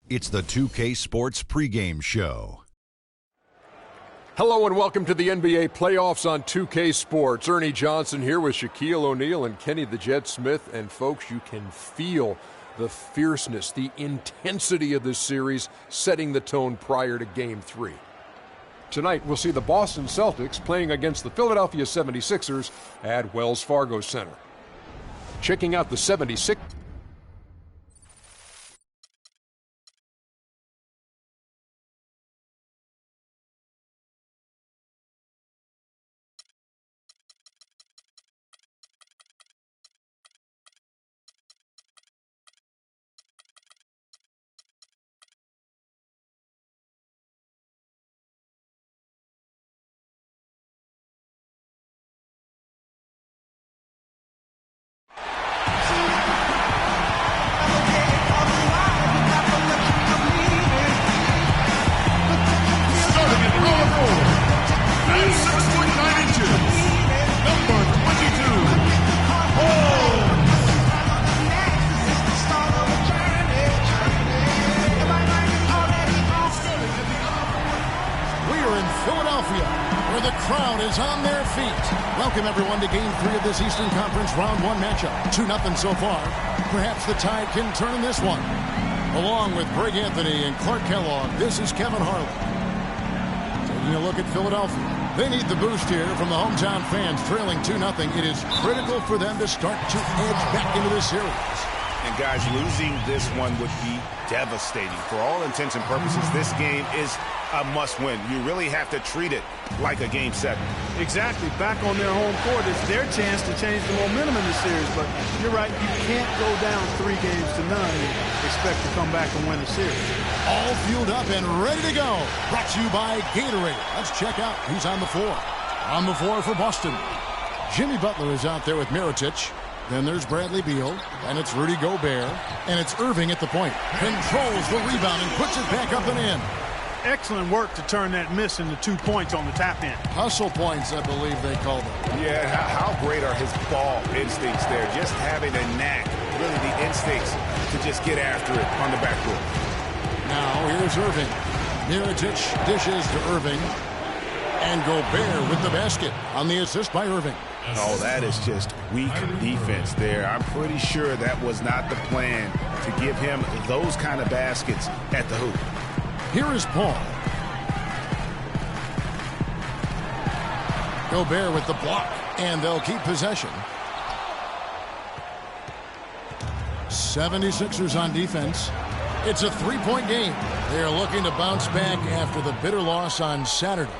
It's the 2K Sports pregame show. Hello and welcome to the NBA playoffs on 2K Sports. Ernie Johnson here with Shaquille O'Neal and Kenny the Jet Smith. And folks, you can feel the fierceness, the intensity of this series setting the tone prior to Game 3. Tonight, we'll see the Boston Celtics playing against the Philadelphia 76ers at Wells Fargo Center. Checking out the 76ers. Welcome, everyone, to Game 3 of this Eastern Conference Round 1 matchup. 2-0 so far. Perhaps the Tide can turn in this one. Along with Greg Anthony and Clark Kellogg, this is Kevin Harlan. Taking a look at Philadelphia. They need the boost here from the hometown fans, trailing 2-0. It is critical for them to start to edge back into this series. And, guys, losing this one would be devastating. For all intents and purposes, this game is a must-win. You really have to treat it like a Game 7. Exactly. Back on their home court, it's their chance to change the momentum in the series. But you're right, you can't go down 3 games to none and expect to come back and win the series. All fueled up and ready to go. Brought to you by Gatorade. Let's check out who's on the floor. On the floor for Boston. Jimmy Butler is out there with Mirotic. Then there's Bradley Beal, and it's Rudy Gobert, and it's Irving at the point. Controls the rebound and puts it back up and in. Excellent work to turn that miss into 2 points on the tap in. Hustle points, I believe they call them. Yeah, how great are his ball instincts there? Just having a knack, really the instincts to just get after it on the backboard. Now here's Irving. Mirotic dishes to Irving. And Gobert with the basket on the assist by Irving. Oh, that is just weak defense there. I'm pretty sure that was not the plan to give him those kind of baskets at the hoop. Here is Paul. Gobert with the block, and they'll keep possession. 76ers on defense. It's a 3-point game. They are looking to bounce back after the bitter loss on Saturday.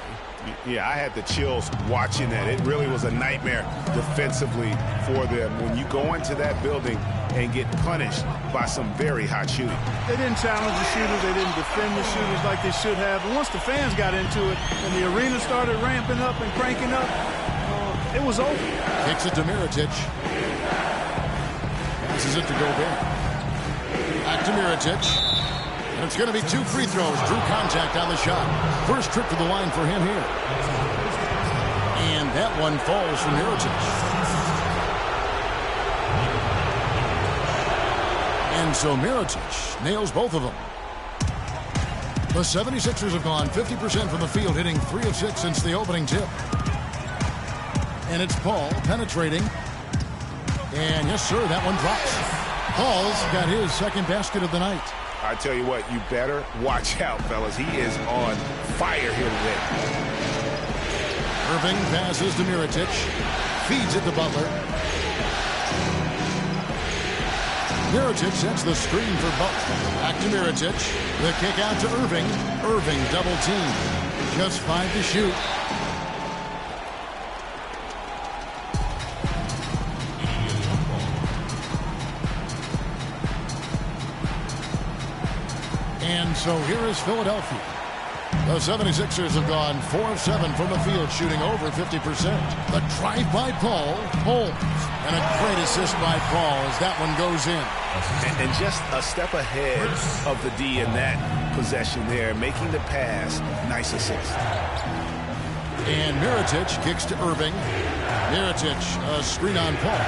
Yeah, I had the chills watching that. It really was a nightmare defensively for them when you go into that building and get punished by some very hot shooting. They didn't challenge the shooters. They didn't defend the shooters like they should have. And once the fans got into it and the arena started ramping up and cranking up, it was over. Kicks it to Mirotic. Passes it to Gobert. Back to Mirotic. And it's going to be 2 free throws. Drew contact on the shot. First trip to the line for him here. And that one falls for Mirotic. And so Mirotic nails both of them. The 76ers have gone 50% from the field, hitting 3 of 6 since the opening tip. And it's Paul penetrating. And yes, sir, that one drops. Paul's got his second basket of the night. I tell you what, you better watch out, fellas. He is on fire here today. Irving passes to Mirotic. Feeds it to Butler. Mirotic sets the screen for Butler. Back to Mirotic. The kick out to Irving. Irving double team. Just 5 to shoot. And so here is Philadelphia. The 76ers have gone 4 of 7 from the field, shooting over 50%. The drive by Paul, holds. And a great assist by Paul as that one goes in. And just a step ahead of the D in that possession there, making the pass. Nice assist. And Mirotic kicks to Irving. Mirotic, a screen on Paul.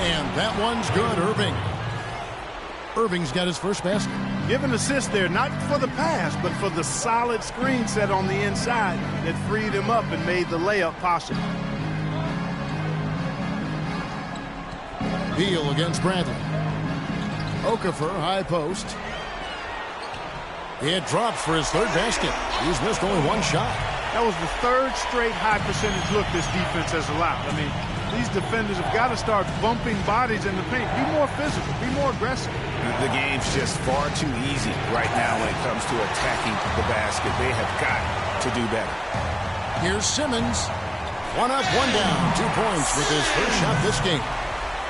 And that one's good, Irving. Irving's got his first basket. Give an assist there, not for the pass, but for the solid screen set on the inside that freed him up and made the layup possible. Beal against Bradley. Okafor, high post. It drops for his third basket. He's missed only one shot. That was the third straight high percentage look this defense has allowed. I mean, these defenders have got to start bumping bodies in the paint. Be more physical. Be more aggressive. The game's just far too easy right now when it comes to attacking the basket. They have got to do better. Here's Simmons. One up, one down. 2 points with his first shot this game.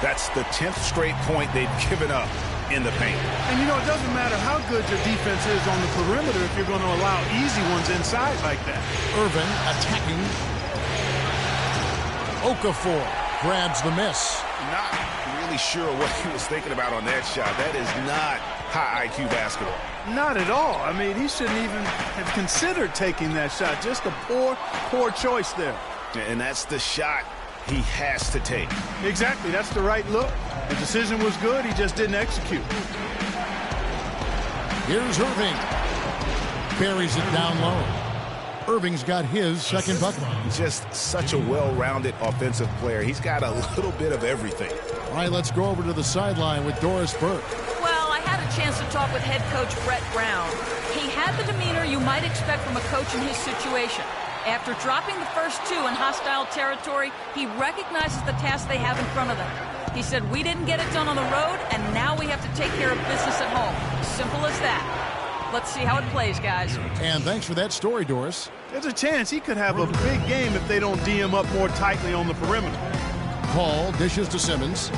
That's the 10th straight point they've given up in the paint. And, you know, it doesn't matter how good your defense is on the perimeter if you're going to allow easy ones inside like that. Irving attacking. Okafor grabs the miss. Not really sure what he was thinking about on that shot. That is not high IQ basketball. Not at all. I mean, he shouldn't even have considered taking that shot. Just a poor choice there. And that's the shot he has to take. Exactly. That's the right look. The decision was good. He just didn't execute. Here's Irving. Buries it down low. Irving's got his second bucket. Just such a well-rounded offensive player. He's got a little bit of everything. All right, let's go over to the sideline with Doris Burke. Well, I had a chance to talk with head coach Brett Brown. He had the demeanor you might expect from a coach in his situation. After dropping the first 2 in hostile territory, he recognizes the task they have in front of them. He said, we didn't get it done on the road, and now we have to take care of business at home. Simple as that. Let's see how it plays, guys. And thanks for that story, Doris. There's a chance he could have a big game if they don't D him up more tightly on the perimeter. Paul dishes to Simmons.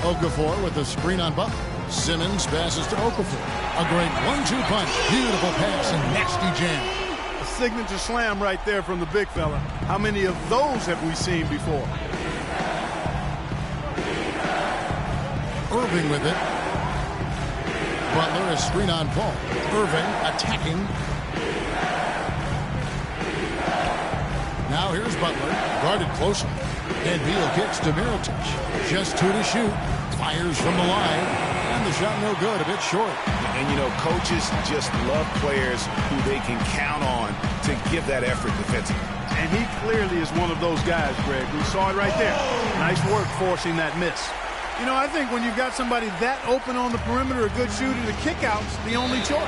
Okafor with a screen on Butler. Simmons passes to Okafor. A great 1-2 punch. Beautiful pass and nasty jam. A signature slam right there from the big fella. How many of those have we seen before? Irving with it. Butler is screen on Paul. Irving attacking. Now here's Butler, guarded closely. And Beal kicks to Mirotic. Just 2 to shoot. Fires from the line. And the shot no good, a bit short. And, you know, coaches just love players who they can count on to give that effort defensively. And he clearly is one of those guys, Greg. We saw it right there. Nice work forcing that miss. You know, I think when you've got somebody that open on the perimeter, a good shooter, the kick-out's the only choice.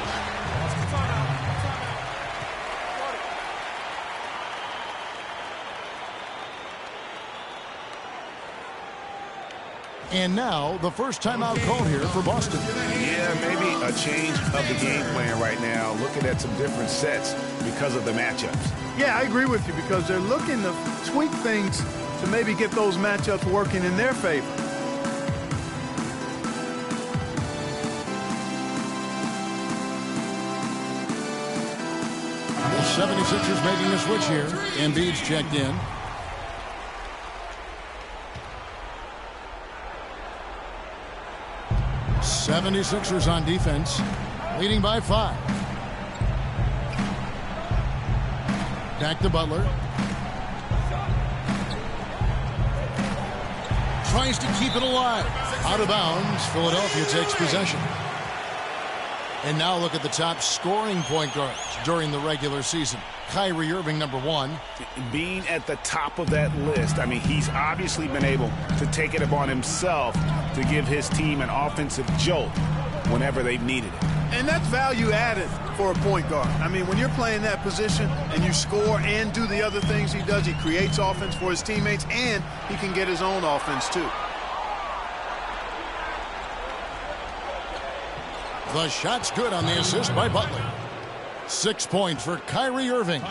And now, the first timeout called here for Boston. Yeah, maybe a change of the game plan right now, looking at some different sets because of the matchups. Yeah, I agree with you because they're looking to tweak things to maybe get those matchups working in their favor. The 76ers making a switch here. Embiid's checked in. '76ers on defense, leading by 5. Back to Butler. Tries to keep it alive. Out of bounds. Philadelphia takes possession. And now look at the top scoring point guards during the regular season. Kyrie Irving, number 1. Being at the top of that list, I mean, he's obviously been able to take it upon himself to give his team an offensive jolt whenever they've needed it. And that's value added for a point guard. I mean, when you're playing that position and you score and do the other things he does, he creates offense for his teammates and he can get his own offense too. The shot's good on the assist by Butler. 6 points for Kyrie Irving.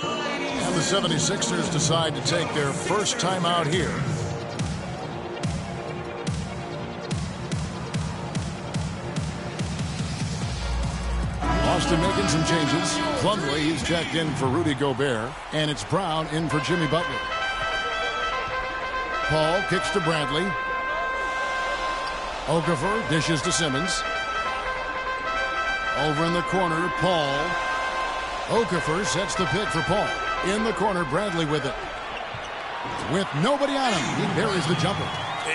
And the 76ers decide to take their first timeout here. Boston making some changes. Plumlee is checked in for Rudy Gobert, and it's Brown in for Jimmy Butler. Paul kicks to Bradley. Okafor dishes to Simmons. Over in the corner, Paul. Okafor sets the pick for Paul. In the corner, Bradley with it. With nobody on him, he buries the jumper.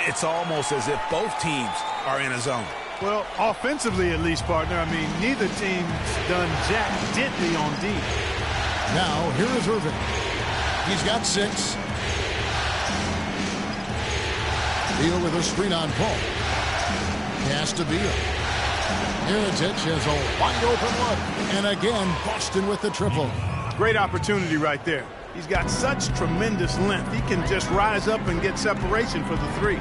It's almost as if both teams are in a zone. Well, offensively at least, partner. I mean, neither team's done jack diddly on D. Now, here is Irving. He's got 6. Beal with a screen on Paul. Pass to Beal. Mirotic has a wide open look. And again, Boston with the triple. Great opportunity right there. He's got such tremendous length. He can just rise up and get separation for the 3.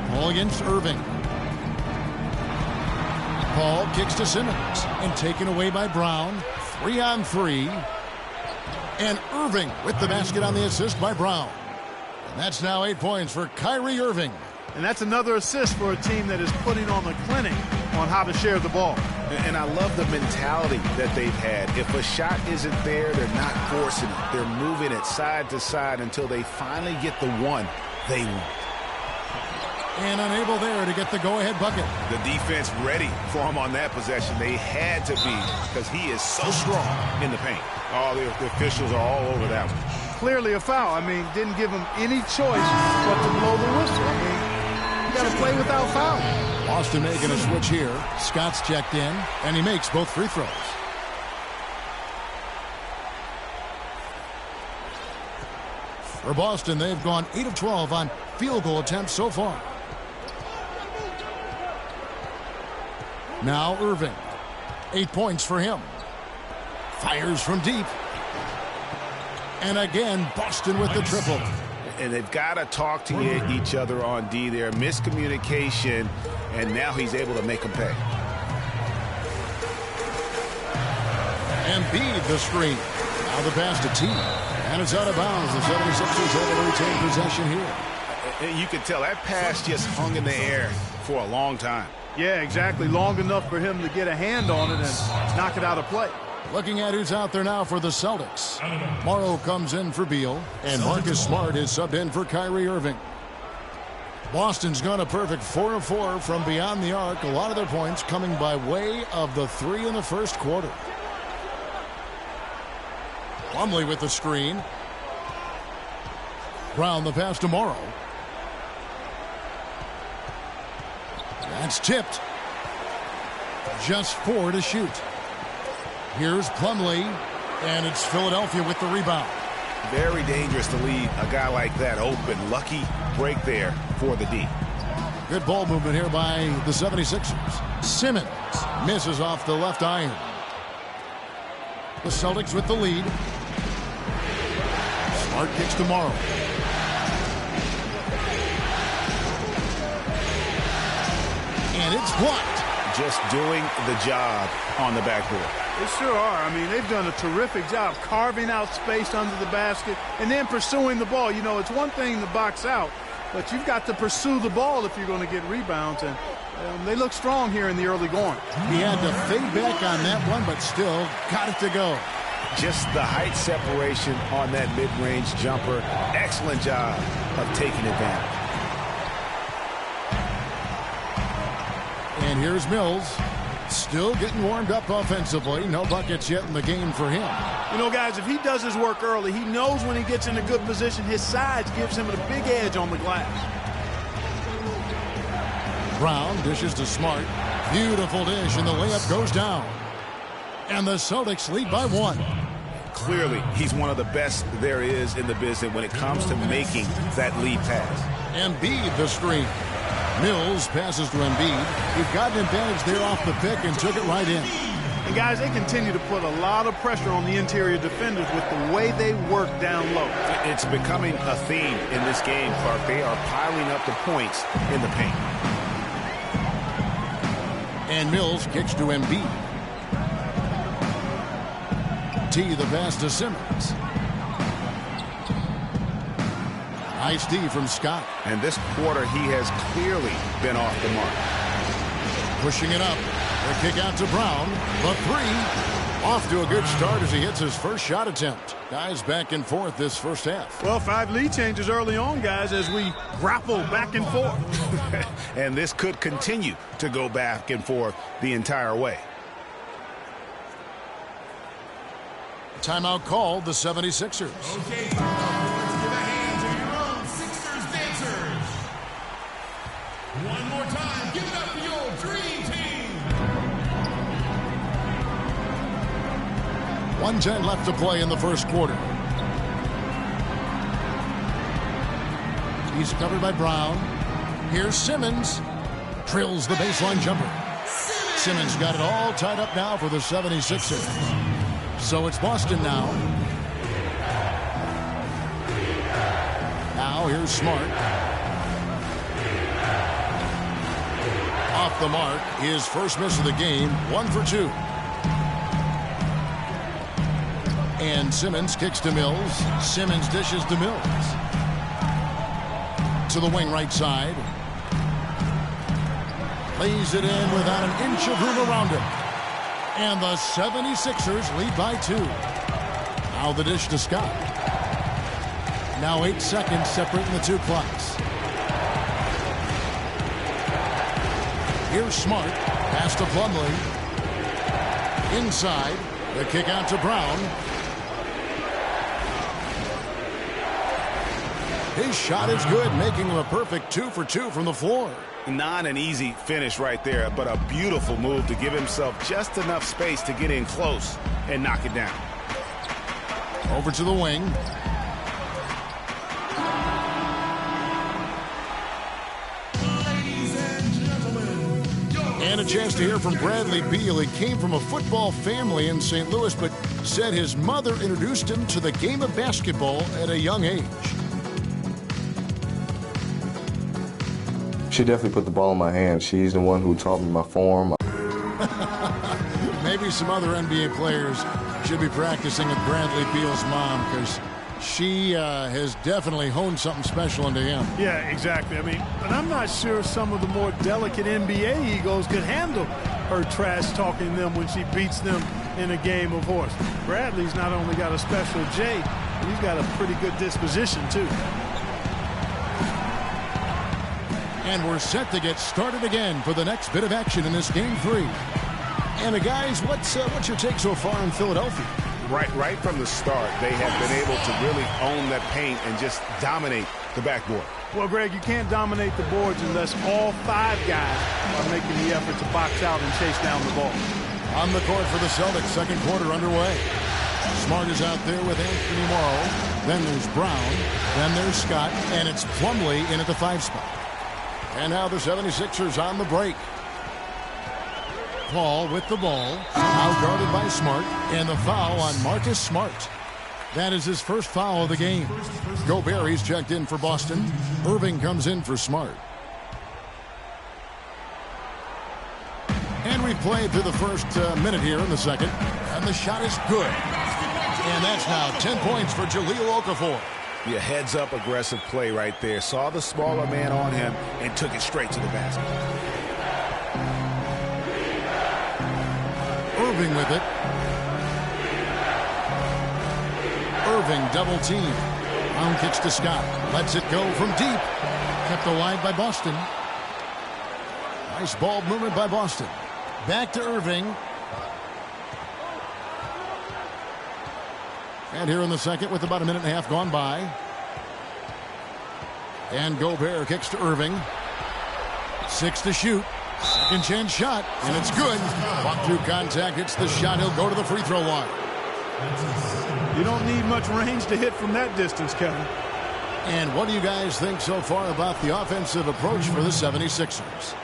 Paul against Irving. Paul kicks to Simmons and taken away by Brown. 3-on-3. And Irving with the basket on the assist by Brown. And that's now 8 points for Kyrie Irving. And that's another assist for a team that is putting on the clinic on how to share the ball. And I love the mentality that they've had. If a shot isn't there, they're not forcing it. They're moving it side to side until they finally get the one they want. And unable there to get the go-ahead bucket. The defense ready for him on that possession. They had to be, because he is so strong in the paint. Oh, the officials are all over that one. Clearly a foul. I mean, didn't give him any choice but to blow the whistle. I mean, you got to play without fouling. Boston making a switch here. Scott's checked in, and he makes both free throws. For Boston, they've gone 8 of 12 on field goal attempts so far. Now Irving. 8 points for him. Fires from deep. And again, Boston with the triple. And they've got to talk to each other on D there. Miscommunication, and now he's able to make them pay. Embiid the screen. Now the pass to T. And it's out of bounds. The 76ers able to retain possession here. And you can tell that pass just hung in the air for a long time. Yeah, exactly. Long enough for him to get a hand on it and knock it out of play. Looking at who's out there now for the Celtics. Morrow comes in for Beal, and Marcus Smart is subbed in for Kyrie Irving. Boston's gone a perfect 4 of 4 from beyond the arc. A lot of their points coming by way of the 3 in the first quarter. Plumlee with the screen. Brown the pass to Morrow. That's tipped. Just 4 to shoot. Here's Plumlee, and it's Philadelphia with the rebound. Very dangerous to leave a guy like that open. Lucky break there for the D. Good ball movement here by the 76ers. Simmons misses off the left iron. The Celtics with the lead. Smart kicks to Morrow. And it's blocked. Just doing the job on the backboard. They sure are. I mean, they've done a terrific job carving out space under the basket and then pursuing the ball. You know, it's one thing to box out, but you've got to pursue the ball if you're going to get rebounds. And they look strong here in the early going. He had to fade back on that one, but still got it to go. Just the height separation on that mid-range jumper. Excellent job of taking advantage. And here's Mills. Still getting warmed up offensively. No buckets yet in the game for him. You know, guys, if he does his work early, he knows when he gets in a good position, his size gives him a big edge on the glass. Brown dishes to Smart. Beautiful dish, and the layup goes down. And the Celtics lead by 1. Clearly, he's one of the best there is in the business when it comes to making that lead pass. Embiid the screen. Mills passes to Embiid. He got an advantage there off the pick and took it right in. And guys, they continue to put a lot of pressure on the interior defenders with the way they work down low. It's becoming a theme in this game, Clark. They are piling up the points in the paint. And Mills kicks to Embiid. T the pass to Simmons. Nice D from Scott. And this quarter, he has clearly been off the mark. Pushing it up. The kick out to Brown. The 3. Off to a good start as he hits his first shot attempt. Guys back and forth this first half. Well, 5 lead changes early on, guys, as we grapple back and forth. And this could continue to go back and forth the entire way. Timeout called the 76ers. Okay, let's give a hand to your own Sixers dancers. One more time, give it up for your dream team. 1:10 left to play in the first quarter. He's covered by Brown. Here's Simmons. Drills the baseline jumper. Simmons got it all tied up now for the 76ers. So it's Boston now. Now here's Smart. Off the mark. His first miss of the game. 1 for 2. And Simmons kicks to Mills. Simmons dishes to Mills. To the wing right side. Lays it in without an inch of room around him. And the 76ers lead by 2. Now the dish to Scott. Now 8 seconds separating the two clocks. Here's Smart. Pass to Plumlee. Inside. The kick out to Brown. His shot is good, making him a perfect 2 for 2 from the floor. Not an easy finish right there, but a beautiful move to give himself just enough space to get in close and knock it down. Over to the wing. And a chance to hear from Bradley Beal. He came from a football family in St. Louis, but said his mother introduced him to the game of basketball at a young age. She definitely put the ball in my hand. She's the one who taught me my form. Maybe some other NBA players should be practicing with Bradley Beal's mom, because she has definitely honed something special into him. Yeah, exactly. I mean, but I'm not sure some of the more delicate NBA egos could handle her trash talking them when she beats them in a game of horse. Bradley's not only got a special J, but he's got a pretty good disposition, too. And we're set to get started again for the next bit of action in this game 3. And guys, what's your take so far in Philadelphia? Right from the start, they have been able to really own that paint and just dominate the backboard. Well, Greg, you can't dominate the boards unless all 5 guys are making the effort to box out and chase down the ball. On the court for the Celtics, second quarter underway. Smart is out there with Anthony Morrow. Then there's Brown. Then there's Scott. And it's Plumlee in at the 5 spot. And now the 76ers on the break. Paul with the ball. Now guarded by Smart. And the foul on Marcus Smart. That is his first foul of the game. Gobert, he's checked in for Boston. Irving comes in for Smart. And we've played through the first minute here in the second. And the shot is good. And that's now 10 points for Jahlil Okafor. Yeah, heads-up aggressive play right there. Saw the smaller man on him and took it straight to the basket. Irving with it. Irving double team. Brown kicks to Scott. Lets it go from deep. Kept alive by Boston. Nice ball movement by Boston. Back to Irving. And here in the second with about a minute and a half gone by. And Gobert kicks to Irving. 6 to shoot. Second chance shot. And it's good. Walk through contact. Hits the shot. He'll go to the free throw line. You don't need much range to hit from that distance, Kevin. And what do you guys think so far about the offensive approach for the 76ers?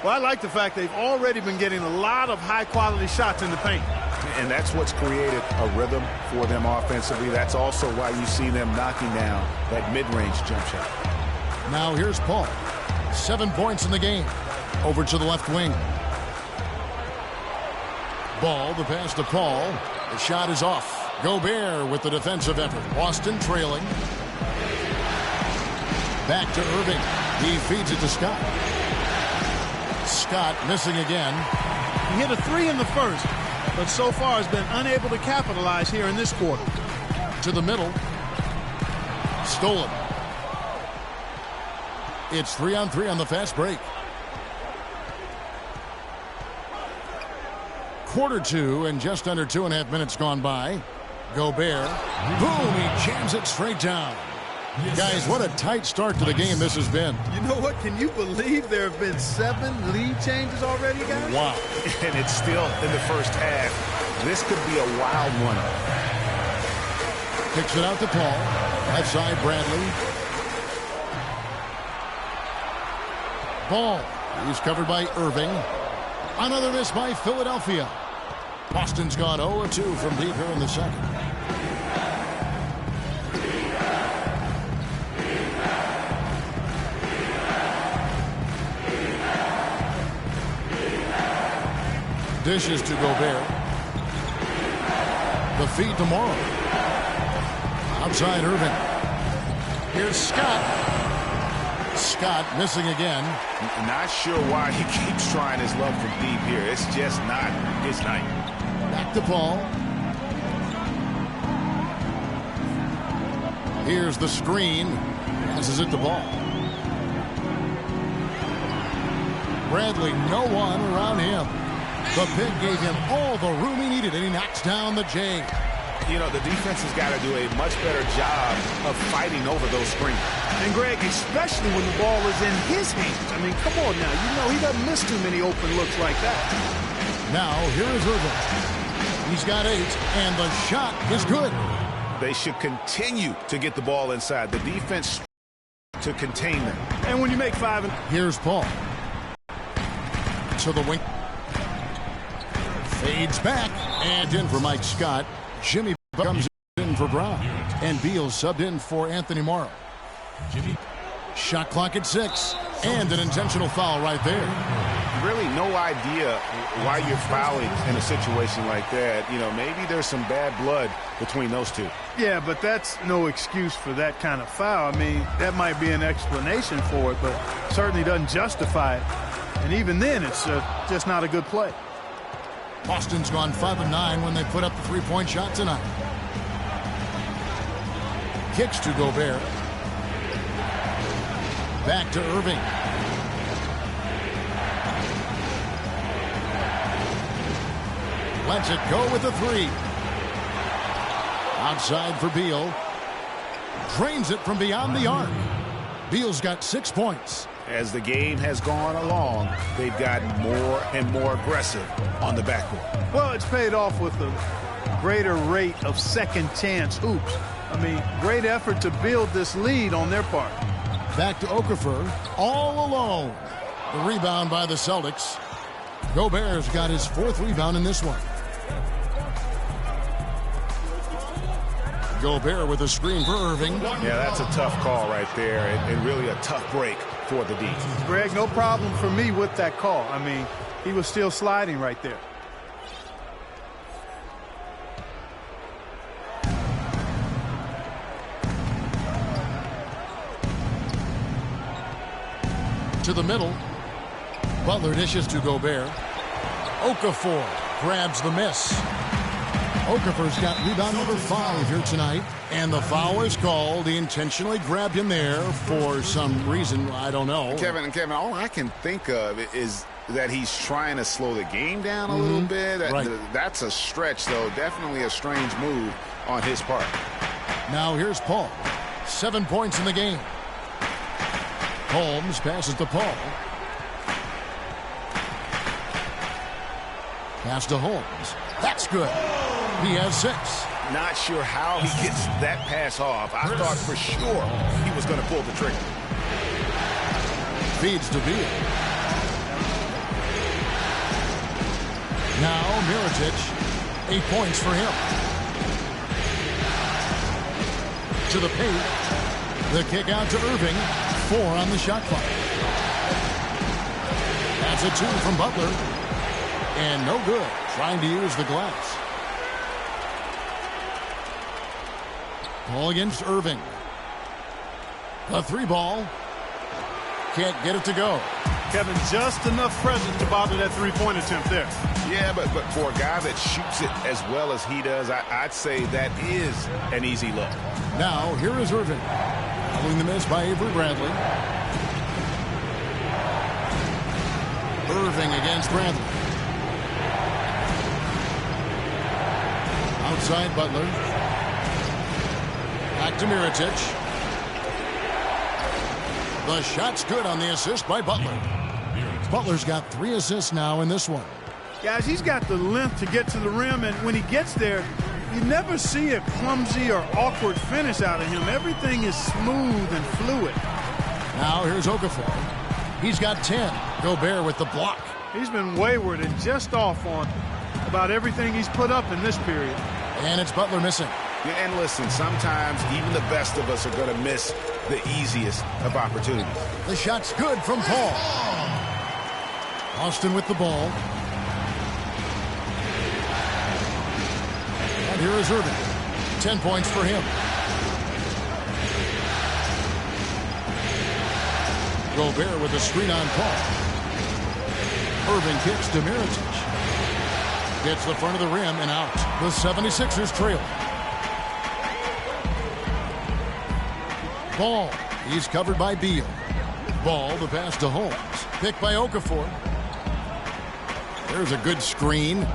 Well, I like the fact they've already been getting a lot of high-quality shots in the paint. And that's what's created a rhythm for them offensively. That's also why you see them knocking down that mid-range jump shot. Now here's Paul. 7 points in the game. Over to the left wing. Ball, the pass to Paul. The shot is off. Gobert with the defensive effort. Boston trailing. Back to Irving. He feeds it to Scott. Scott missing again. He hit a 3 in the first, but so far has been unable to capitalize here in this quarter. To the middle. Stolen. It's 3-on-3 on the fast break. Quarter 2 and just under 2.5 minutes gone by. Gobert. Boom, he jams it straight down. Guys, what a tight start to the game this has been. You know what? Can you believe there have been 7 lead changes already, guys? Wow. And it's still in the first half. This could be a wild one. Kicks it out to Paul. Left side, Bradley. Ball. He's covered by Irving. Another miss by Philadelphia. Boston's gone 0-2 from deep here in the second. Dishes to Gobert. The feed to Morrow. Outside Irving. Here's Scott. Scott missing again. Not sure why he keeps trying his luck from deep here. It's just not his night. Back to Paul. Here's the screen. Passes it to Ball. Bradley, no one around him. The pick gave him all the room he needed, and he knocks down the J. You know, the defense has got to do a much better job of fighting over those screens. And, Greg, especially when the ball is in his hands. I mean, come on now. You know he doesn't miss too many open looks like that. Now, here is Irving. He's got 8, and the shot is good. They should continue to get the ball inside. The defense to contain them. And when you make 5... Here's Paul. To the wing. Fades back. And in for Mike Scott. Jimmy comes in for Brown. And Beal subbed in for Anthony Morrow. Shot clock at 6. And an intentional foul right there. Really no idea why you're fouling in a situation like that. You know, maybe there's some bad blood between those two. Yeah, but that's no excuse for that kind of foul. I mean, that might be an explanation for it, but certainly doesn't justify it. And even then, it's just not a good play. Boston's gone 5 of 9 when they put up the three-point shot tonight. Kicks to Gobert. Back to Irving. Lets it go with the 3. Outside for Beal. Drains it from beyond the arc. Beal's got 6 points. As the game has gone along, they've gotten more and more aggressive on the backcourt. Well, it's paid off with a greater rate of second-chance hoops. I mean, great effort to build this lead on their part. Back to Okafor, all alone. The rebound by the Celtics. Gobert's got his 4th rebound in this one. Gobert with a screen for Irving. Yeah, that's a tough call right there, and really a tough break for the D. Greg, no problem for me with that call. I mean, he was still sliding right there. To the middle. Butler dishes to Gobert. Okafor grabs the miss. Okafor's got rebound number 5 here tonight. And the foul is called. He intentionally grabbed him there for some reason. I don't know. Kevin, all I can think of is that he's trying to slow the game down a little bit. Right. That's a stretch, though. Definitely a strange move on his part. Now here's Paul. 7 points in the game. Holmes passes to Paul. Pass to Holmes. That's good. He has 6. Not sure how he gets that pass off. I thought for sure he was going to pull the trigger. Feeds to Beal. Now Mirotic. 8 points for him. To the paint. The kick out to Irving. 4 on the shot clock. That's a 2 from Butler. And no good. Trying to use the glass. Ball against Irving. A 3 ball. Can't get it to go. Kevin, just enough presence to bother that 3-point attempt there. Yeah, but for a guy that shoots it as well as he does, I'd say that is an easy look. Now, here is Irving. Following the miss by Avery Bradley. Irving against Bradley. Outside Butler. Back to Mirotic. The shot's good on the assist by Butler. Butler's got 3 assists now in this one. Guys, he's got the length to get to the rim, and when he gets there, you never see a clumsy or awkward finish out of him. Everything is smooth and fluid. Now here's Okafor. He's got 10. Gobert with the block. He's been wayward and just off on about everything he's put up in this period. And it's Butler missing. Yeah, and listen, sometimes even the best of us are going to miss the easiest of opportunities. The shot's good from Paul. Austin with the ball. And here is Irving. 10 points for him. Gobert with a screen on Paul. Irving kicks to Mirotic. Gets the front of the rim and out. The 76ers trail. Ball. He's covered by Beal. Ball, the pass to Holmes. Picked by Okafor. There's a good screen.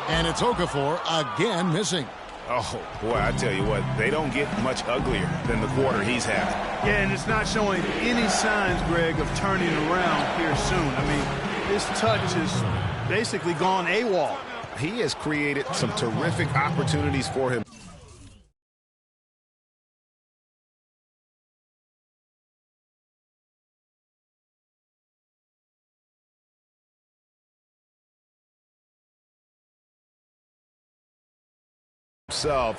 And it's Okafor again missing. Oh, boy, I tell you what, they don't get much uglier than the quarter he's having. Yeah, and it's not showing any signs, Greg, of turning around here soon. I mean, his touch is basically gone AWOL. He has created some terrific opportunities for him.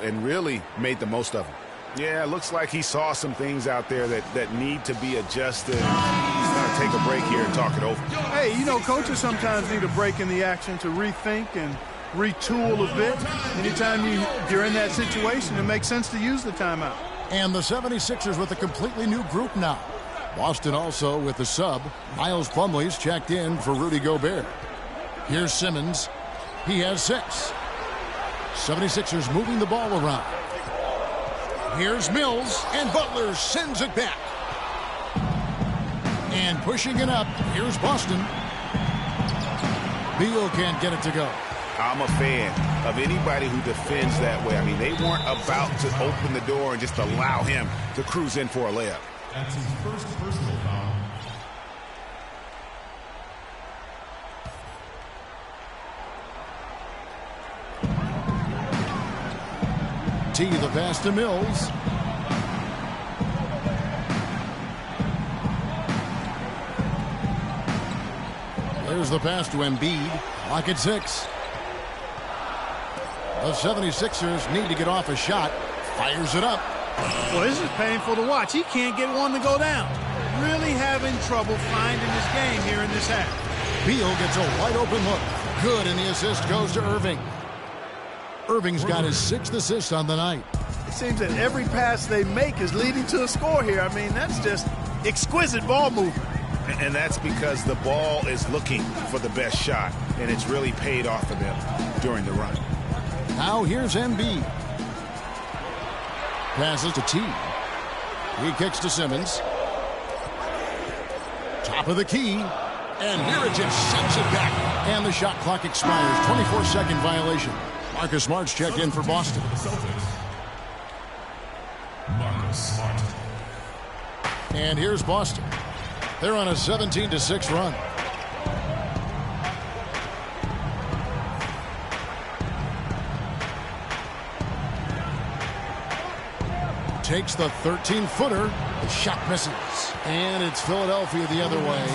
And really made the most of them. Yeah, it looks like he saw some things out there that need to be adjusted. He's going to take a break here and talk it over. Hey, you know, coaches sometimes need a break in the action to rethink and retool a bit. Anytime you're in that situation, it makes sense to use the timeout. And the 76ers with a completely new group now. Boston also with the sub. Miles Plumlee's checked in for Rudy Gobert. Here's Simmons. He has 6. 76ers moving the ball around. Here's Mills, and Butler sends it back. And pushing it up, here's Boston. Beal can't get it to go. I'm a fan of anybody who defends that way. I mean, they weren't about to open the door and just allow him to cruise in for a layup. That's his first personal foul. T, the pass to Mills. There's the pass to Embiid. Clock at 6. The 76ers need to get off a shot. Fires it up. Well, this is painful to watch. He can't get one to go down. Really having trouble finding his game here in this half. Beal gets a wide open look. Good, and the assist goes to Irving. Irving's got his 6th assist on the night. It seems that every pass they make is leading to a score here. I mean, that's just exquisite ball movement. And that's because the ball is looking for the best shot, and it's really paid off for them during the run. Now here's Embiid. Passes to T. He kicks to Simmons. Top of the key. And Mirotic sends it back. And the shot clock expires. 24-second violation. Marcus Smart's checked in for Boston. Marcus Smart. And here's Boston. They're on a 17-6 run. Takes the 13-footer. The shot misses. And it's Philadelphia the other way.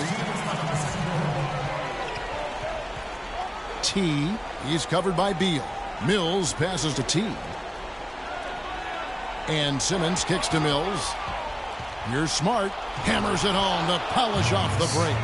T. He's covered by Beal. Mills passes to T. And Simmons kicks to Mills. Here's Smart. Hammers it home to polish off the break.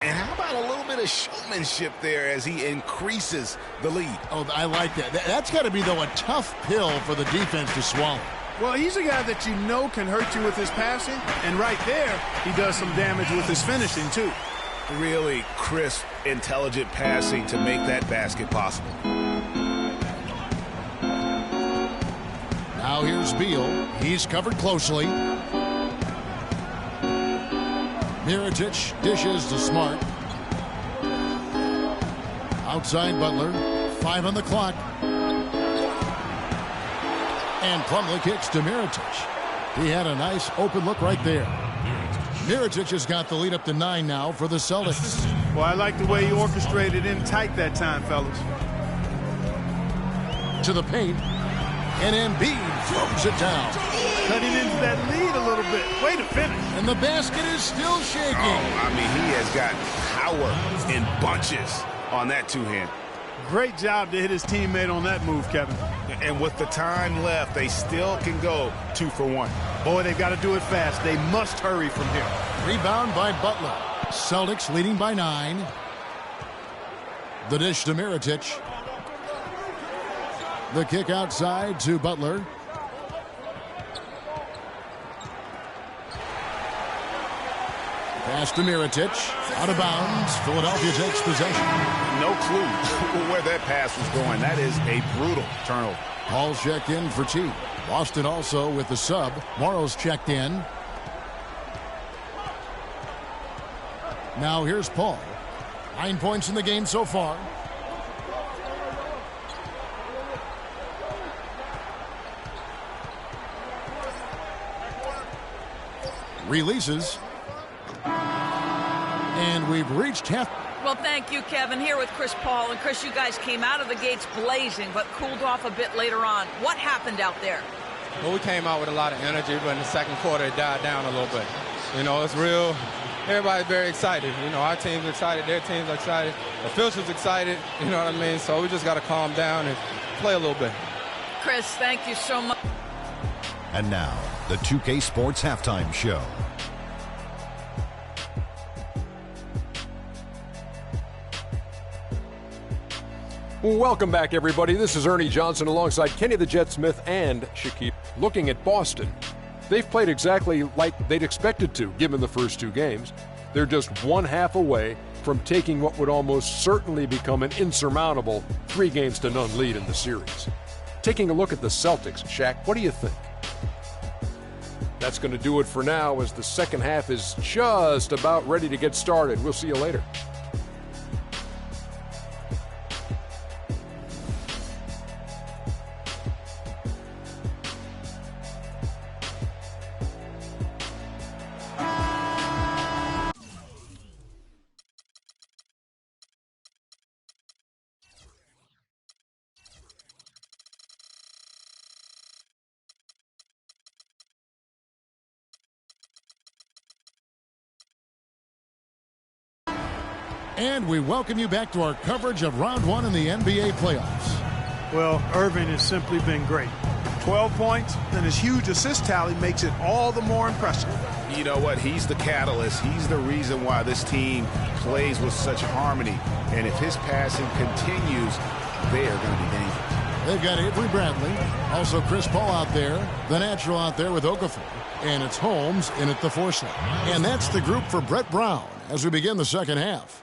And how about a little bit of showmanship there as he increases the lead? Oh, I like that. That's got to be, though, a tough pill for the defense to swallow. Well, he's a guy that you know can hurt you with his passing, and right there, he does some damage with his finishing, too. Really crisp, intelligent passing to make that basket possible. Now here's Beal. He's covered closely. Mirotic dishes to Smart. Outside Butler. 5 on the clock. And Plumlee kicks to Mirotic. He had a nice open look right there. Mirotic has got the lead up to 9 now for the Celtics. Well, I like the way he orchestrated in tight that time, fellas. To the paint. And Embiid throws it down. Cutting into that lead a little bit. Way to finish. And the basket is still shaking. Oh, I mean, he has got power in bunches on that two-hand. Great job to hit his teammate on that move, Kevin. And with the time left, they still can go 2 for 1. Boy, they've got to do it fast. They must hurry from here. Rebound by Butler. Celtics leading by 9. The dish to Mirotic. The kick outside to Butler. Pass to Mirotic. Out of bounds. Philadelphia takes possession. No clue where that pass was going. That is a brutal turnover. Paul's checked in for T. Boston also with the sub. Morrow's checked in. Now here's Paul. 9 points in the game so far. Releases. And we've reached half. Well, thank you, Kevin. Here with Chris Paul. And Chris, you guys came out of the gates blazing, but cooled off a bit later on. What happened out there? Well, we came out with a lot of energy, but in the second quarter it died down a little bit. You know, it's real. Everybody's very excited. You know, our team's excited, their team's excited, the officials excited, you know what I mean? So we just got to calm down and play a little bit. Chris, thank you so much. And now, the 2K Sports Halftime Show. Welcome back, everybody. This is Ernie Johnson alongside Kenny the Jet Smith and Shaquille. Looking at Boston, they've played exactly like they'd expected to, given the first 2 games. They're just 1/2 away from taking what would almost certainly become an insurmountable 3-0 lead in the series. Taking a look at the Celtics, Shaq, what do you think? That's going to do it for now, as the second half is just about ready to get started. We'll see you later. And we welcome you back to our coverage of Round 1 in the NBA playoffs. Well, Irving has simply been great. 12 points, and his huge assist tally makes it all the more impressive. You know what? He's the catalyst. He's the reason why this team plays with such harmony. And if his passing continues, they are going to be dangerous. They've got Avery Bradley, also Chris Paul out there, the natural out there with Okafor. And it's Holmes in at the 4 slot. And that's the group for Brett Brown as we begin the second half.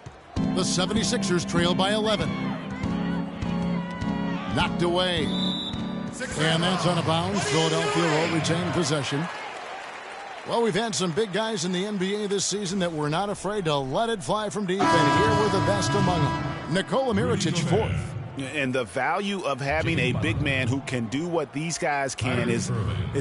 The 76ers trail by 11. Knocked away. And that's on a bounce. Philadelphia will retain possession. Well, we've had some big guys in the NBA this season that were not afraid to let it fly from deep, and here were the best among them. Nikola Mirotic, 4th. And the value of having a big man who can do what these guys can is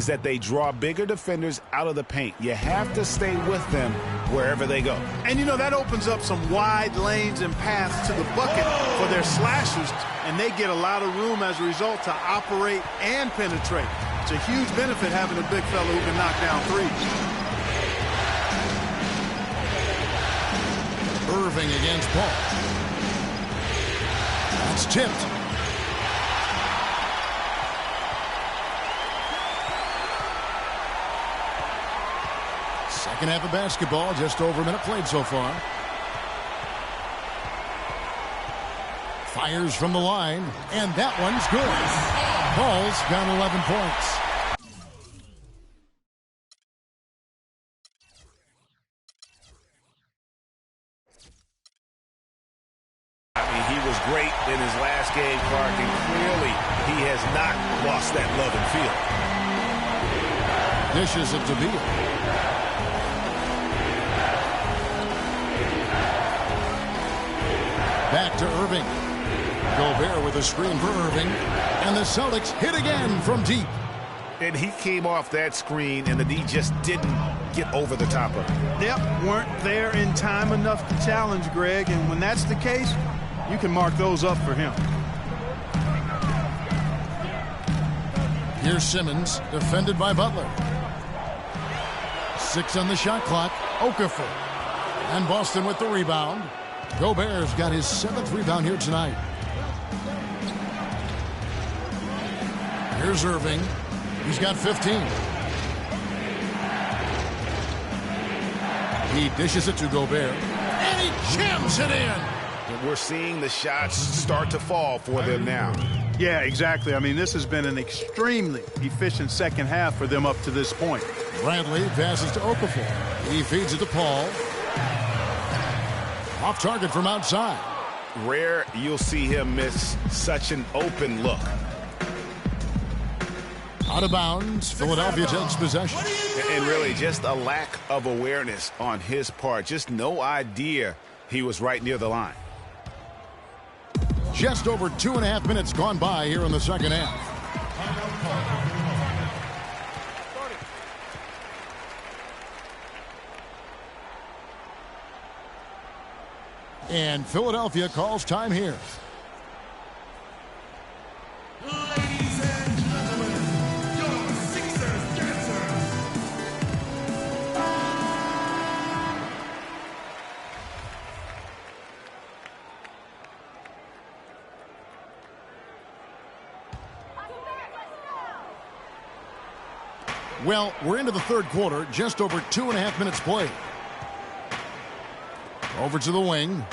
that they draw bigger defenders out of the paint. You have to stay with them wherever they go. And, you know, that opens up some wide lanes and paths to the bucket for their slashers, and they get a lot of room as a result to operate and penetrate. It's a huge benefit having a big fellow who can knock down threes. Irving against Paul. It's tipped. Second half of basketball, just over a minute played so far. Fires from the line, and that one's good. Paul's got 11 points. He was great in his last game, Clark, and clearly he has not lost that love and feel. Dishes it to Beal. Back to Irving. Gobert with a screen for Irving. And the Celtics hit again from deep. And he came off that screen, and the D just didn't get over the top of it. Yep, weren't there in time enough to challenge Greg. And when that's the case, you can mark those up for him. Here's Simmons, defended by Butler. 6 on the shot clock. Okafor. And Boston with the rebound. Gobert's got his 7th rebound here tonight. Here's Irving. He's got 15. He dishes it to Gobert. And he jams it in. And we're seeing the shots start to fall for them now. Yeah, exactly. I mean, this has been an extremely efficient second half for them up to this point. Bradley passes to Okafor. He feeds it to Paul. Off target from outside. Rare you'll see him miss such an open look. Out of bounds. Philadelphia takes possession. And really just a lack of awareness on his part. Just no idea he was right near the line. Just over 2.5 minutes gone by here in the second half. And Philadelphia calls time here. Ladies and gentlemen, your Sixers dancers. Well, we're into the third quarter, just over 2.5 minutes played. Over to the wing.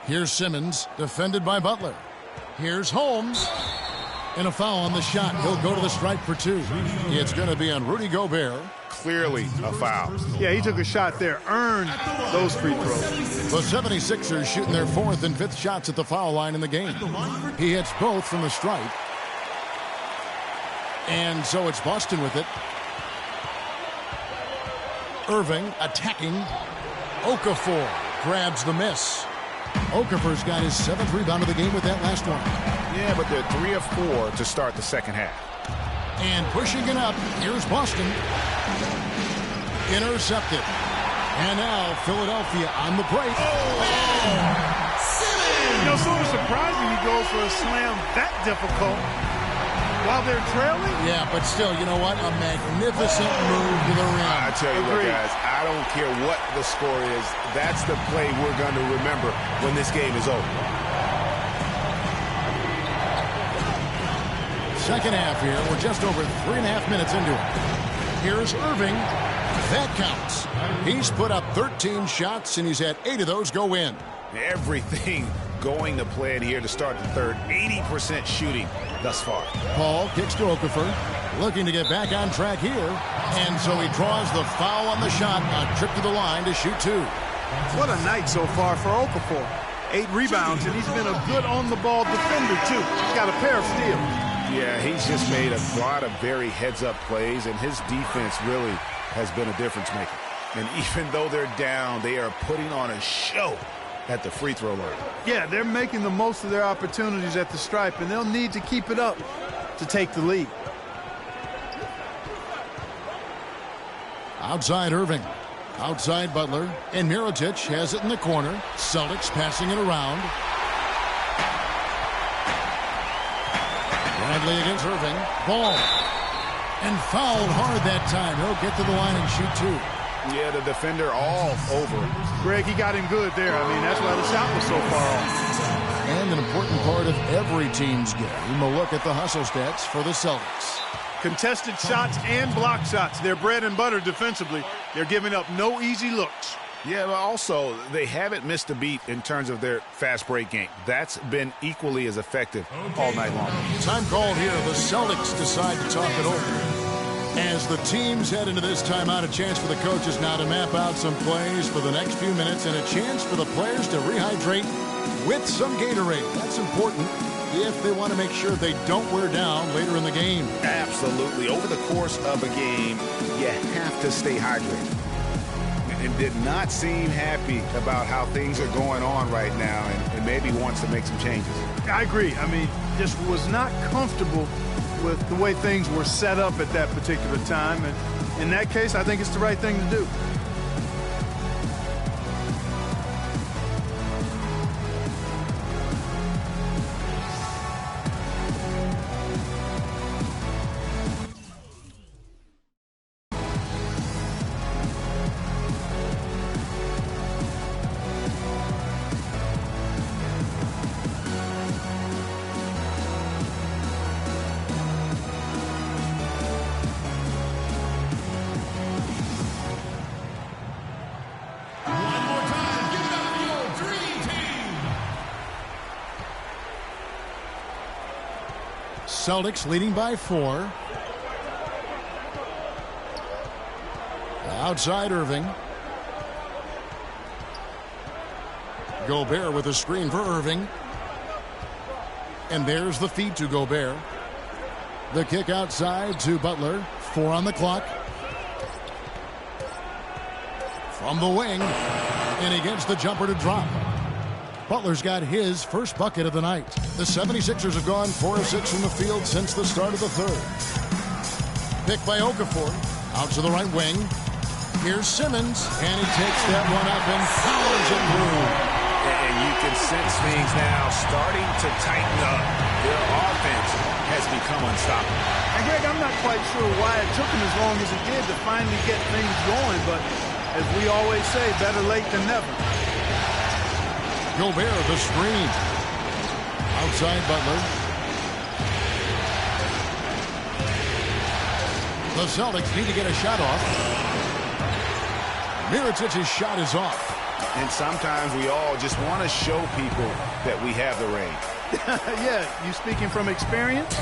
Here's Simmons, defended by Butler. Here's Holmes. And a foul on the shot. He'll go to the stripe for 2. It's going to be on Rudy Gobert. Clearly a foul. Yeah, he took a shot there, earned those free throws. The 76ers shooting their 4th and 5th shots at the foul line in the game. He hits both from the stripe. And so it's Boston with it. Irving attacking. Okafor grabs the miss. Okafor's got his 7th rebound of the game with that last one. Yeah, but they're 3 of 4 to start the second half. And pushing it up, here's Boston. Intercepted. And now Philadelphia on the break. You know, sort of surprising he goes for a slam that difficult while they're trailing. Yeah, but still, you know what? A magnificent move to the rim. I tell you what, guys, I don't care what the score is. That's the play we're going to remember when this game is over. Second half here. We're just over 3.5 minutes into it. Here's Irving. That counts. He's put up 13 shots, and he's had 8 of those go in. Everything going to plan here to start the third. 80% shooting thus far. Paul kicks to Okafor, looking to get back on track here. And so he draws the foul on the shot, a trip to the line to shoot 2. What a night so far for Okafor. 8 rebounds, and he's been a good on-the-ball defender, too. He's got a pair of steals. Yeah, he's just made a lot of very heads-up plays, and his defense really has been a difference maker. And even though they're down, they are putting on a show at the free throw line. Yeah, they're making the most of their opportunities at the stripe, and they'll need to keep it up to take the lead. Outside Irving. Outside Butler. And Mirotic has it in the corner. Celtics passing it around. Bradley against Irving. Ball. And fouled hard that time. He'll get to the line and shoot 2. Yeah, the defender all over him. Greg, he got him good there. I mean, that's why the shot was so far off. And an important part of every team's game, a look at the hustle stats for the Celtics. Contested shots and block shots. They're bread and butter defensively. They're giving up no easy looks. Yeah, but also, they haven't missed a beat in terms of their fast break game. That's been equally as effective all night long. Time called here. The Celtics decide to talk it over. As the teams head into this timeout, a chance for the coaches now to map out some plays for the next few minutes and a chance for the players to rehydrate with some Gatorade. That's important if they want to make sure they don't wear down later in the game. Absolutely. Over the course of a game, you have to stay hydrated. and did not seem happy about how things are going on right now and maybe wants to make some changes. I agree. I mean, just was not comfortable with the way things were set up at that particular time. And in that case, I think it's the right thing to do. Celtics leading by 4. Outside Irving. Gobert with a screen for Irving. And there's the feed to Gobert. The kick outside to Butler. 4 on the clock. From the wing. And he gets the jumper to drop. Butler's got his first bucket of the night. The 76ers have gone 4 of 6 from the field since the start of the third. Picked by Okafor. Out to the right wing. Here's Simmons. And he takes that one up and powers it through. And you can sense things now starting to tighten up. Their offense has become unstoppable. And Greg, I'm not quite sure why it took him as long as it did to finally get things going. But as we always say, better late than never. Gobert the screen. Outside Butler. The Celtics need to get a shot off. Mirotic's shot is off. And sometimes we all just want to show people that we have the range. Yeah, you speaking from experience?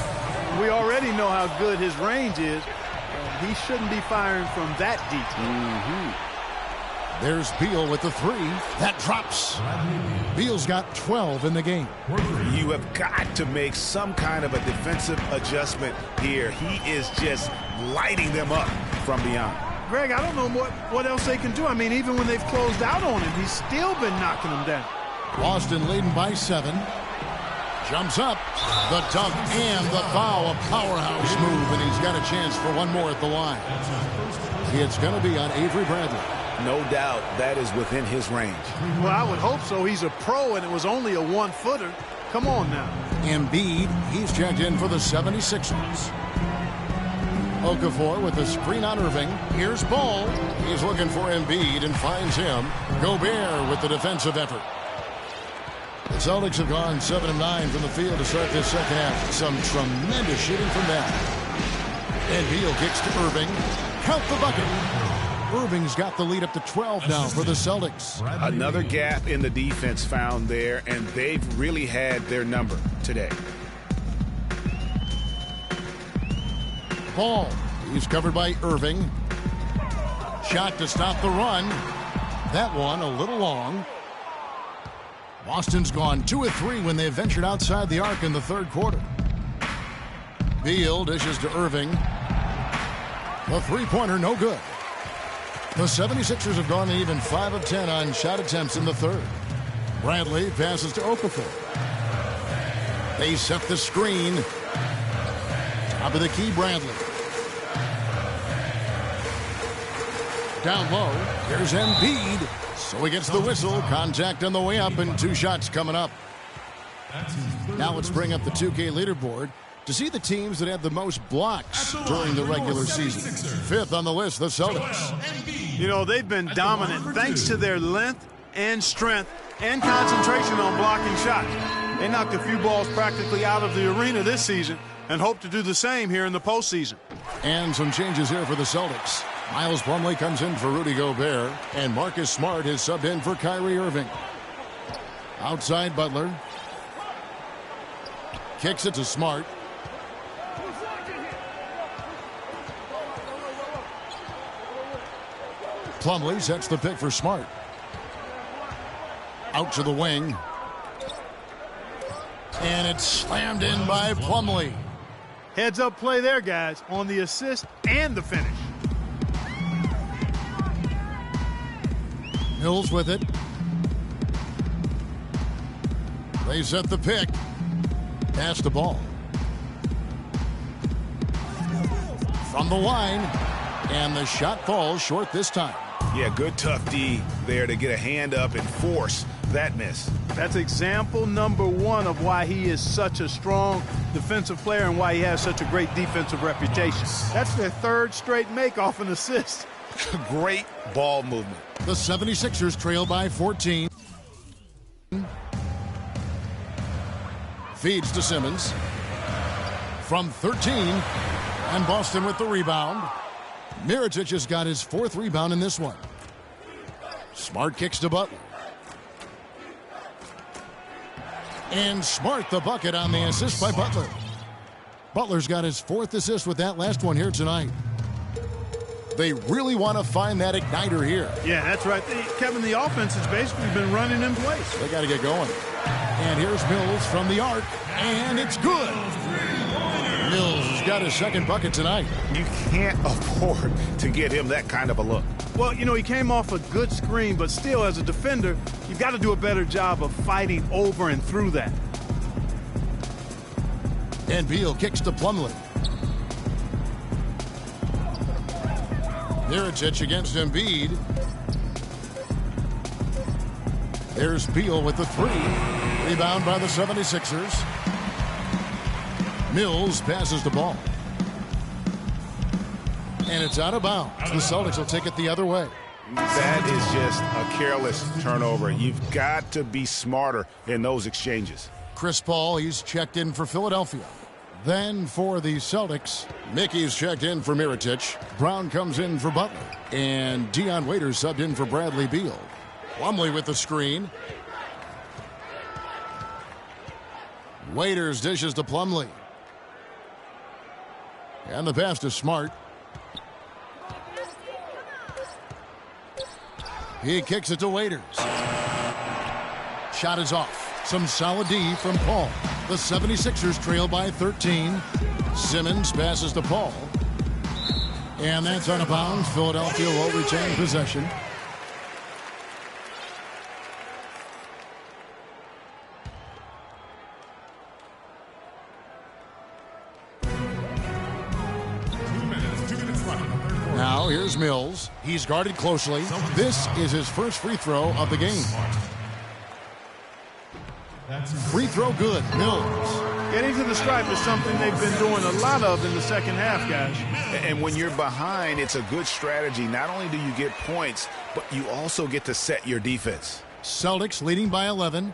We already know how good his range is. He shouldn't be firing from that deep. There's Beal with the 3. That drops. Beal's got 12 in the game. You have got to make some kind of a defensive adjustment here. He is just lighting them up from beyond. Greg, I don't know what else they can do. I mean, even when they've closed out on him, he's still been knocking them down. Boston leading by 7. Jumps up. The dunk and the foul. A powerhouse move, and he's got a chance for one more at the line. It's going to be on Avery Bradley. No doubt that is within his range. Well, I would hope so. He's a pro, and it was only a 1-footer. Come on now. Embiid, he's checked in for the 76ers. Okafor with the screen on Irving. Here's Ball. He's looking for Embiid and finds him. Gobert with the defensive effort. The Celtics have gone 7 of 9 from the field to start this second half. Some tremendous shooting from them. And Beal kicks to Irving. Count the bucket. Irving's got the lead up to 12 now for the Celtics. Another gap in the defense found there, and they've really had their number today. Ball. He's covered by Irving. Shot to stop the run. That one a little long. Boston's gone 2 of 3 when they ventured outside the arc in the third quarter. Beal dishes to Irving. The three-pointer no good. The 76ers have gone even 5 of 10 on shot attempts in the third. Bradley passes to Okafor. They set the screen. Top of the key, Bradley. Down low, here's Embiid. So he gets the whistle. Contact on the way up and 2 shots coming up. Now let's bring up the 2K leaderboard to see the teams that had the most blocks during the regular season. 5th on the list, the Celtics. You know, they've been dominant thanks to their length and strength and concentration on blocking shots. They knocked a few balls practically out of the arena this season and hope to do the same here in the postseason. And some changes here for the Celtics. Miles Plumlee comes in for Rudy Gobert, and Marcus Smart is subbed in for Kyrie Irving. Outside Butler. Kicks it to Smart. Plumlee sets the pick for Smart. Out to the wing. And it's slammed in by Plumlee. Heads up play there, guys, on the assist and the finish. Mills with it. They set the pick. Pass the ball. From the line. And the shot falls short this time. Yeah, good tough D there to get a hand up and force that miss. That's example number one of why he is such a strong defensive player and why he has such a great defensive reputation. That's their third straight make off an assist. Great ball movement. The 76ers trail by 14. Feeds to Simmons. From 13. And Boston with the rebound. Mirotic has got his fourth rebound in this one. Smart kicks to Butler. And Smart the bucket on the assist by Butler. Butler's got his fourth assist with that last one here tonight. They really want to find that igniter here. Yeah, that's right. Kevin, the offense has basically been running in place. They got to get going. And here's Mills from the arc. And it's good. Mills has got his second bucket tonight. You can't afford to get him that kind of a look. Well, you know, he came off a good screen, but still, as a defender, you've got to do a better job of fighting over and through that. And Beal kicks to Plumlee. Mirotic against Embiid. There's Beal with the three. Rebound by the 76ers. Mills passes the ball. And it's out of bounds. The Celtics will take it the other way. That is just a careless turnover. You've got to be smarter in those exchanges. Chris Paul, he's checked in for Philadelphia. Then for the Celtics, Mickey's checked in for Mirotic. Brown comes in for Butler. And Dion Waiters subbed in for Bradley Beal. Plumlee with the screen. Waiters dishes to Plumlee. And the pass to Smart. He kicks it to Waiters. Shot is off. Some solid D from Paul. The 76ers trail by 13. Simmons passes to Paul. And that's out of bounds. Philadelphia will retain possession. Now here's Mills. He's guarded closely. This is his first free throw of the game. Free throw good. Mills. Getting to the stripe is something they've been doing a lot of in the second half, guys. And when you're behind, it's a good strategy. Not only do you get points, but you also get to set your defense. Celtics leading by 11.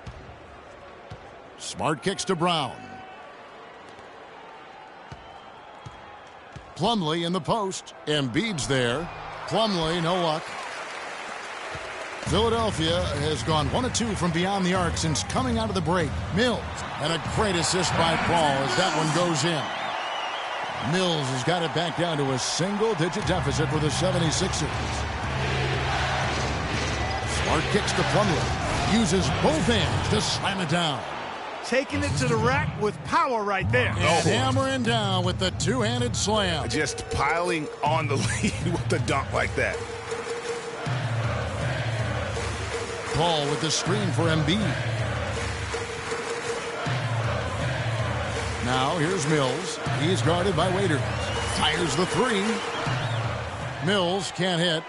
Smart kicks to Brown. Plumlee in the post. Embiid's there. Plumlee, no luck. Philadelphia has gone 1 of 2 from beyond the arc since coming out of the break. Mills. And a great assist by Paul as that one goes in. Mills has got it back down to a single-digit deficit for the 76ers. Smart kicks to Plumlee. Uses both hands to slam it down. Taking it to the rack with power right there. And hammering down with the two-handed slam. Just piling on the lead with the dunk like that. Paul with the screen for Embiid. Now here's Mills. He's guarded by Waiters. Fires the three. Mills can't hit.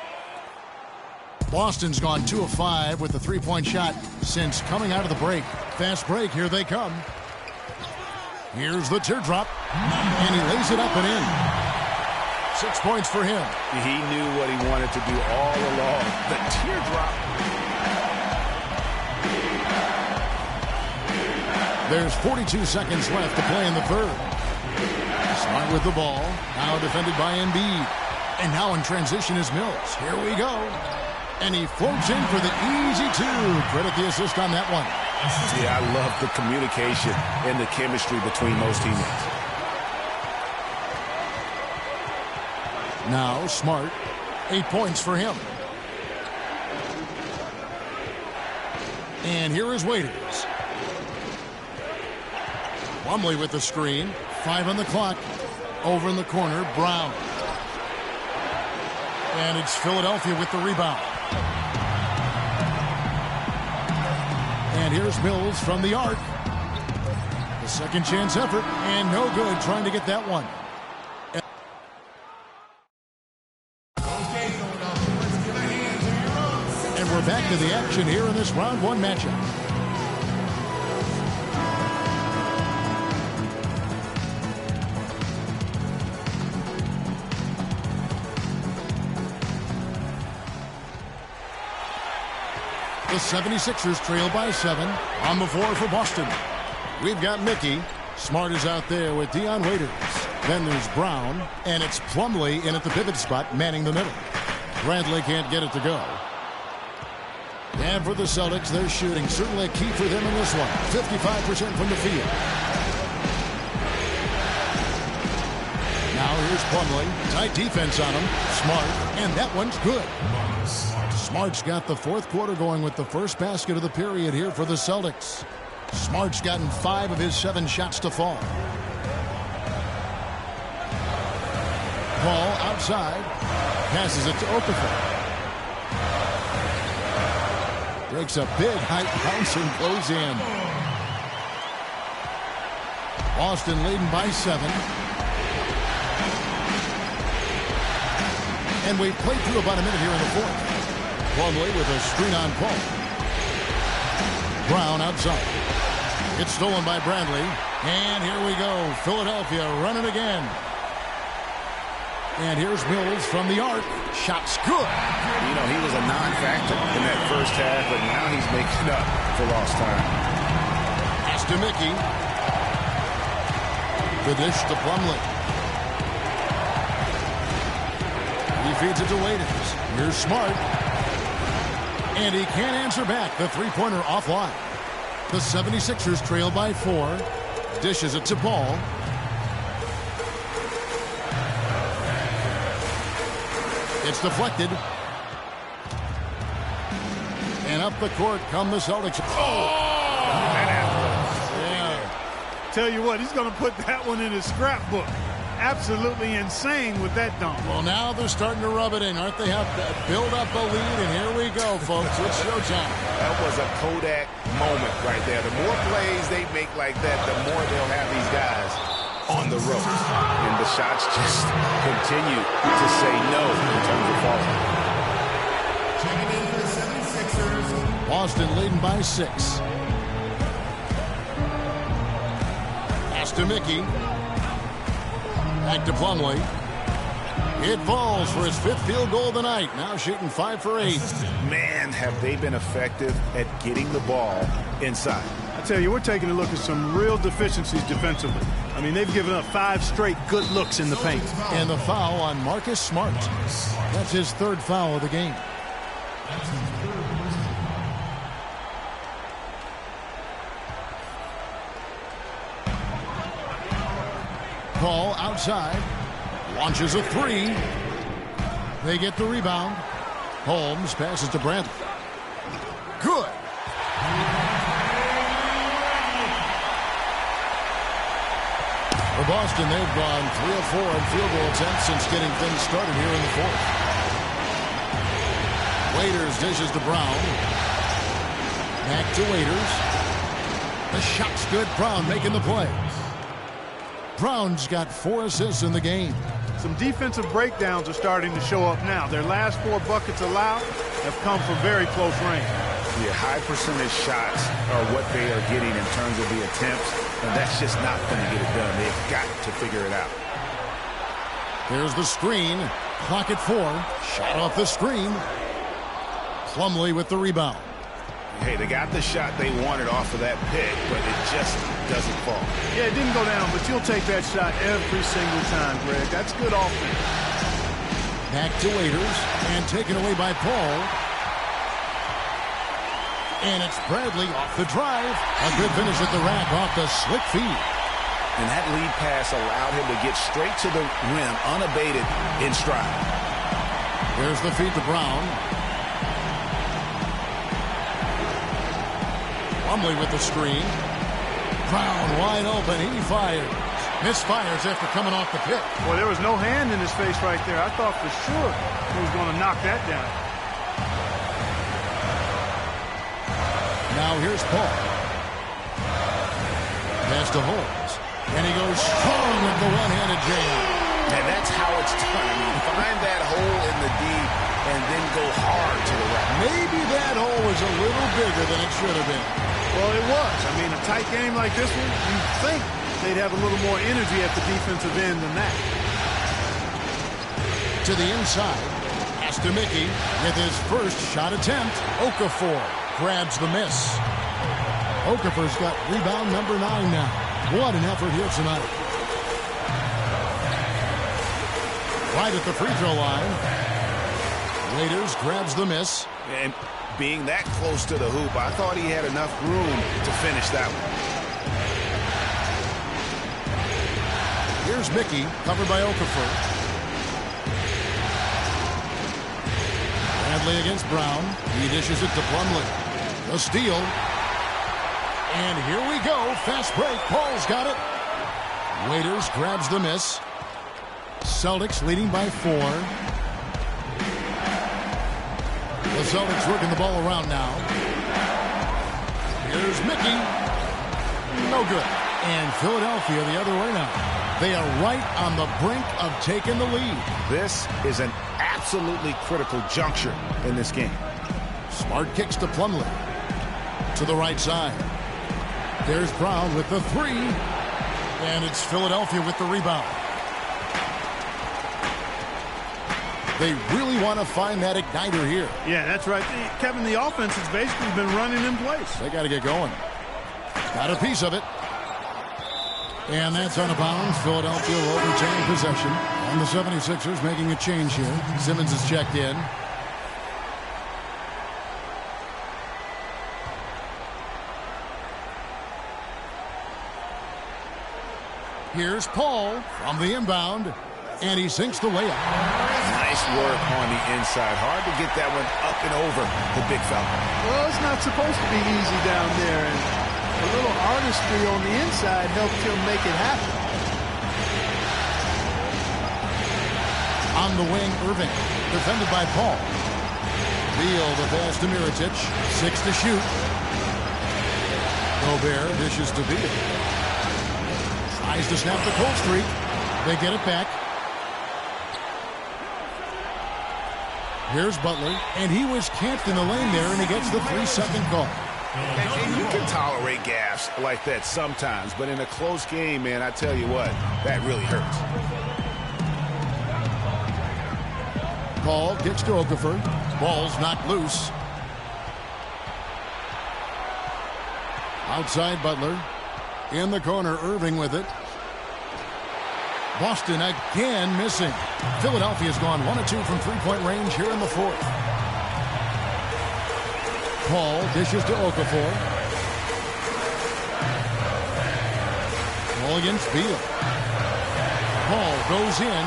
Boston's gone 2 of 5 with the three-point shot since coming out of the break. Fast break, here they come. Here's the teardrop. And he lays it up and in. 6 points for him. He knew what he wanted to do all along. The teardrop. There's 42 seconds left to play in the third. Smart with the ball. Now defended by Embiid. And now in transition is Mills. Here we go. And he floats in for the easy two. Credit the assist on that one. Yeah, I love the communication and the chemistry between those teammates. Now Smart. 8 points for him. And here is Waiters. Plumlee with the screen. 5 on the clock. Over in the corner, Brown. And it's Philadelphia with the rebound. And here's Mills from the arc. The second chance effort, and no good trying to get that one. And we're back to the action here in this round one matchup. The 76ers trail by 7 on the floor for Boston. We've got Mickey. Smart is out there with Dion Waiters. Then there's Brown, and it's Plumlee in at the pivot spot, manning the middle. Bradley can't get it to go. And for the Celtics, they're shooting. Certainly a key for them in this one. 55% from the field. Now here's Plumlee. Tight defense on him. Smart, and that one's good. Smart's got the fourth quarter going with the first basket of the period here for the Celtics. Smart's gotten 5 of his 7 shots to fall. Ball outside. Passes it to Okafor. Breaks a big high bounce and goes in. Boston leading by 7. And we've played through about a minute here in the fourth. Plumlee with a screen on Paul. Brown outside. It's stolen by Bradley. And here we go. Philadelphia running again. And here's Mills from the arc. Shot's good. You know, he was a non-factor in that first half, but now he's making up for lost time. Pass to Mickey. The dish to Plumlee. He feeds it to Waiters. Here's Smart. And he can't answer back. The three-pointer offline. The 76ers trail by 4. Dishes it to Ball. It's deflected. And up the court come the Celtics. Oh! Yeah. Tell you what, he's going to put that one in his scrapbook. Absolutely insane with that dunk. Well, now they're starting to rub it in, aren't they? Have to build up a lead, and here we go, folks. It's showtime. That was a Kodak moment right there. The more plays they make like that, the more they'll have these guys on the ropes. And the shots just continue to say no in terms of falling. Checking in for the 76ers. Boston leading by 6. Pass to Mickey. Back to Plumlee. It falls for his 5th field goal of the night. Now shooting 5 for 8. Man, have they been effective at getting the ball inside. I tell you, we're taking a look at some real deficiencies defensively. I mean, they've given up 5 straight good looks in the paint. And the foul on Marcus Smart. That's his 3rd foul of the game. Ball outside. Launches a 3. They get the rebound. Holmes passes to Bradley. Good. For Boston, they've gone 3 of 4 on field goal attempts since getting things started here in the fourth. Waiters dishes to Brown. Back to Waiters. The shot's good. Brown making the play. Brown's got 4 assists in the game. Some defensive breakdowns are starting to show up now. Their last 4 buckets allowed have come from very close range. Yeah, high percentage shots are what they are getting in terms of the attempts, and that's just not going to get it done. They've got to figure it out. There's the screen. Clock at 4. Shot off the screen. Plumlee with the rebound. Hey, they got the shot they wanted off of that pick, but it just doesn't fall. Yeah, it didn't go down, but you'll take that shot every single time, Greg. That's good offense. Back to Waiters, and taken away by Paul. And it's Bradley off the drive. A good finish at the rack off the slick feed. And that lead pass allowed him to get straight to the rim, unabated in stride. There's the feed to Brown. Plumlee with the screen. Brown wide open. He fires. Misfires after coming off the pick. Well, there was no hand in his face right there. I thought for sure he was going to knock that down. Now here's Paul. Pass to Holmes. And he goes strong with the one-handed jam. And that's how it's done. I mean, find that hole in the D and then go hard to the right. Maybe that hole was a little bigger than it should have been. Well, it was. I mean, a tight game like this one, you'd think they'd have a little more energy at the defensive end than that. To the inside. Pass to Mickey with his first shot attempt. Okafor grabs the miss. Okafor's got rebound number 9 now. What an effort here tonight. Right at the free throw line. Waiters grabs the miss. And being that close to the hoop, I thought he had enough room to finish that one. Here's Mickey, covered by Okafor. Bradley against Brown. He dishes it to Plumlee. The steal. And here we go. Fast break. Paul's got it. Waiters grabs the miss. Celtics leading by 4. The Celtics working the ball around now. Here's Mickey. No good. And Philadelphia the other way now. They are right on the brink of taking the lead. This is an absolutely critical juncture in this game. Smart kicks to Plumlee. To the right side. There's Brown with the 3. And it's Philadelphia with the rebound. They really want to find that igniter here. Yeah, that's right. Kevin, the offense has basically been running in place. They got to get going. Got a piece of it. And that's out of bounds. Philadelphia will retain possession. And the 76ers making a change here. Simmons is checked in. Here's Paul from the inbound. And he sinks the layup. Nice work on the inside. Hard to get that one up and over the big fella. Well, it's not supposed to be easy down there. And a little artistry on the inside helped him make it happen. On the wing, Irving. Defended by Paul. Beal the pass to Mirotic. 6 to shoot. Gobert dishes to Beal. Tries to snap the cold streak. They get it back. Here's Butler, and he was camped in the lane there, and he gets the 3-second call. And you can tolerate gaffes like that sometimes, but in a close game, man, I tell you what, that really hurts. Paul kicks to Okafor. Ball's knocked loose. Outside Butler. In the corner, Irving with it. Boston again missing. Philadelphia's gone 1 of 2 from three-point range here in the 4th. Paul dishes to Okafor. Paul against Beal. Paul goes in.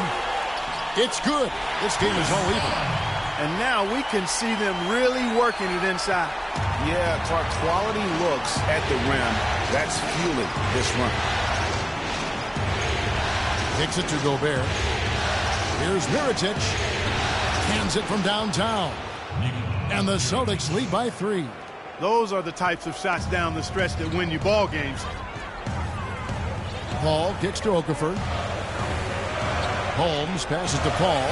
It's good. This game is all even. And now we can see them really working it inside. Yeah, Clark, quality looks at the rim. That's fueling this run. Takes it to Gobert. Here's Mirotic. Hands it from downtown. And the Celtics lead by 3. Those are the types of shots down the stretch that win you ball games. Paul kicks to Okafor. Holmes passes to Paul.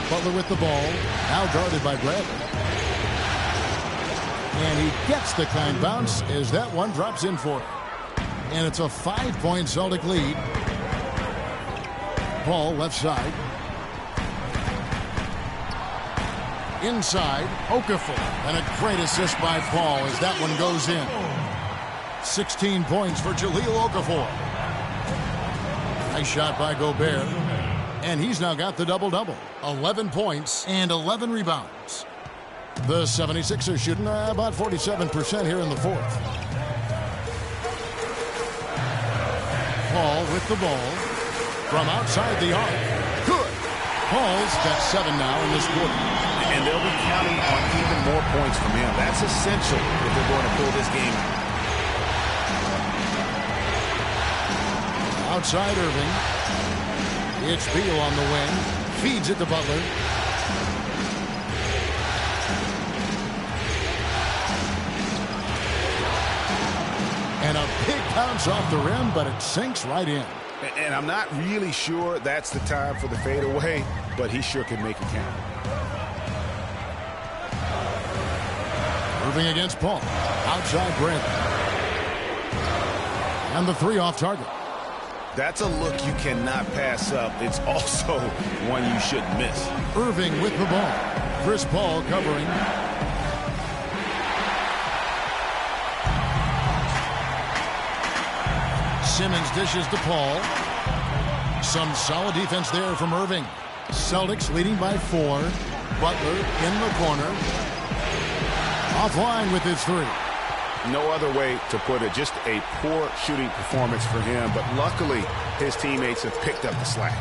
Butler with the ball. Now guarded by Bradley. And he gets the kind bounce as that one drops in for him. And it's a 5-point Celtic lead. Paul left side. Inside, Okafor. And a great assist by Paul as that one goes in. 16 points for Jahlil Okafor. Nice shot by Gobert. And he's now got the double-double. 11 points and 11 rebounds. The 76ers shooting about 47% here in the 4th. Paul with the ball. From outside the arc. Good. Paul's got 7 now in this quarter. And they'll be counting on even more points from him. That's essential if they're going to pull this game out. Outside Irving. It's Beal on the wing. Feeds it to Butler. And a big bounce off the rim, but it sinks right in. And I'm not really sure that's the time for the fadeaway, but he sure can make it count. Irving against Paul. Outside Brent. And the three off target. That's a look you cannot pass up. It's also one you shouldn't miss. Irving with the ball. Chris Paul covering. Simmons dishes to Paul. Some solid defense there from Irving. Celtics leading by 4. Butler in the corner. Offline with his three. No other way to put it. Just a poor shooting performance for him, but luckily his teammates have picked up the slack.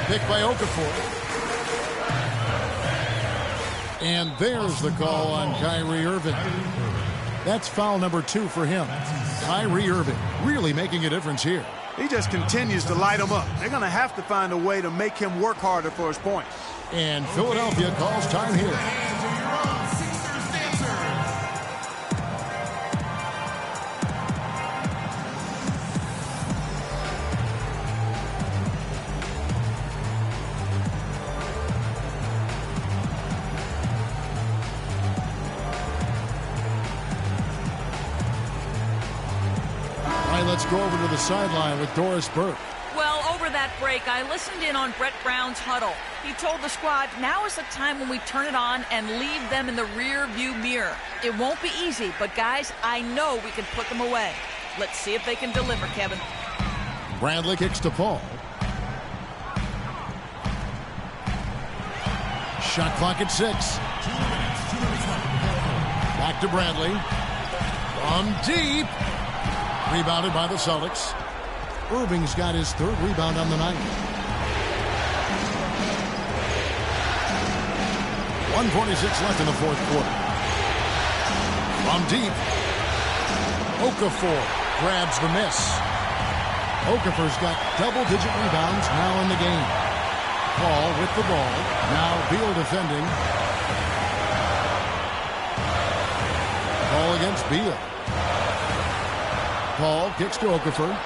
Picked by Okafor. And there's the call on Kyrie Irving. That's foul number 2 for him. Kyrie Irving really making a difference here. He just continues to light them up. They're going to have to find a way to make him work harder for his points. And Philadelphia calls time here. Let's go over to the sideline with Doris Burke. Well, over that break, I listened in on Brett Brown's huddle. He told the squad, now is the time when we turn it on and leave them in the rear view mirror. It won't be easy, but guys, I know we can put them away. Let's see if they can deliver, Kevin. Bradley kicks to Paul. Shot clock at 6. Back to Bradley. From deep. Rebounded by the Celtics. Irving's got his 3rd rebound on the night. 1:46 left in the 4th quarter. From deep. Okafor grabs the miss. Okafor's got double-digit rebounds now in the game. Paul with the ball. Now Beal defending. Paul against Beal. Paul kicks to Okafor.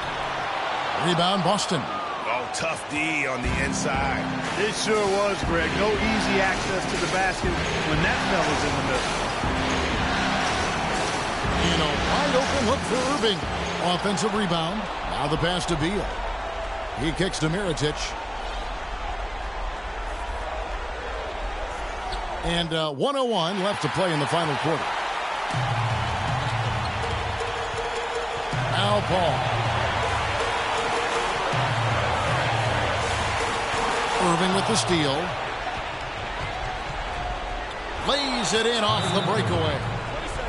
Rebound, Boston. Oh, tough D on the inside. It sure was, Greg. No easy access to the basket when that fella's in the middle. In a wide open look for Irving. Offensive rebound. Now the pass to Beal. He kicks to Mirotic. And 1:01 left to play in the final quarter. Now Paul. Irving with the steal. Lays it in off the breakaway.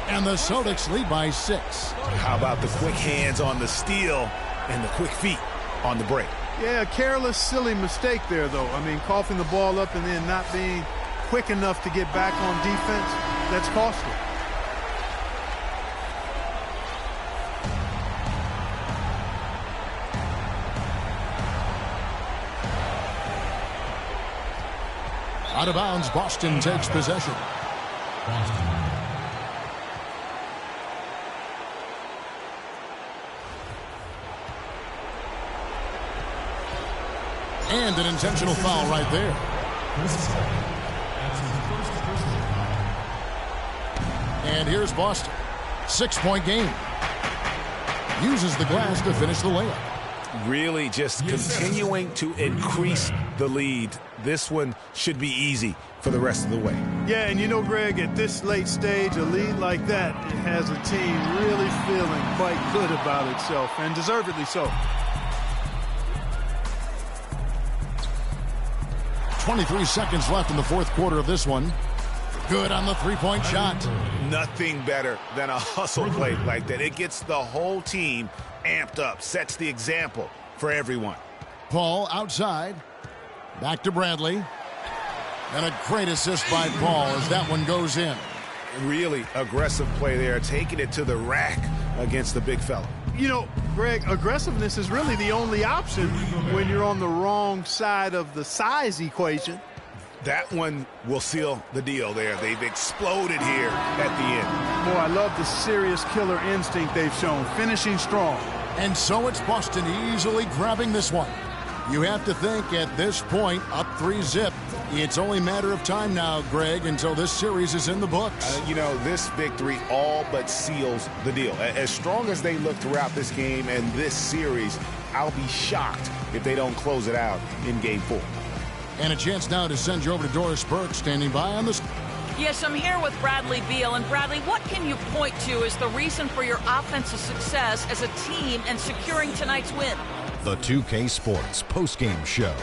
And the Celtics lead by 6. How about the quick hands on the steal and the quick feet on the break? Yeah, a careless, silly mistake there, though. I mean, coughing the ball up and then not being quick enough to get back on defense, that's costly. Out of bounds, Boston takes possession. And an intentional foul right there. And here's Boston. 6-point game. Uses the glass to finish the layup. Really just continuing to increase the lead. This one should be easy for the rest of the way. Yeah, and you know, Greg, at this late stage, a lead like that, it has a team really feeling quite good about itself, and deservedly so. 23 seconds left in the 4th quarter of this one. Good on the 3-point shot. Nothing better than a hustle play like that. It gets the whole team amped up, sets the example for everyone. Paul outside. Back to Bradley. And a great assist by Paul as that one goes in. Really aggressive play there, taking it to the rack against the big fella. You know, Greg, aggressiveness is really the only option when you're on the wrong side of the size equation. That one will seal the deal there. They've exploded here at the end. Boy, I love the serious killer instinct they've shown, finishing strong. And so it's Boston easily grabbing this one. You have to think at this point, up 3-zip, it's only a matter of time now, Greg, until this series is in the books. This victory all but seals the deal. As strong as they look throughout this game and this series, I'll be shocked if they don't close it out in Game 4. And a chance now to send you over to Doris Burke, standing by on this. Yes, I'm here with Bradley Beal. And Bradley, what can you point to as the reason for your offensive success as a team and securing tonight's win? The 2K Sports postgame show.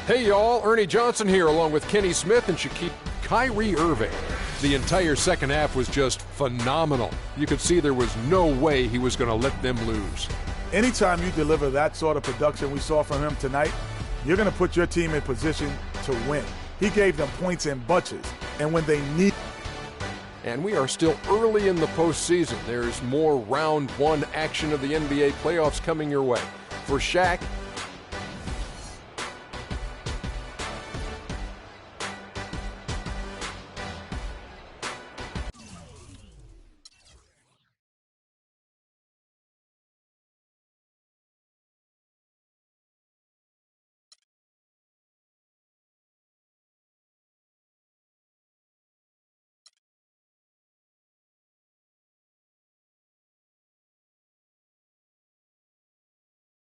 Hey, y'all. Ernie Johnson here, along with Kenny Smith and Kyrie Irving. The entire second half was just phenomenal. You could see there was no way he was going to let them lose. Anytime you deliver that sort of production we saw from him tonight, you're going to put your team in position to win. He gave them points in bunches, and when they need. And we are still early in the postseason. There's more round one action of the NBA playoffs coming your way. For Shaq,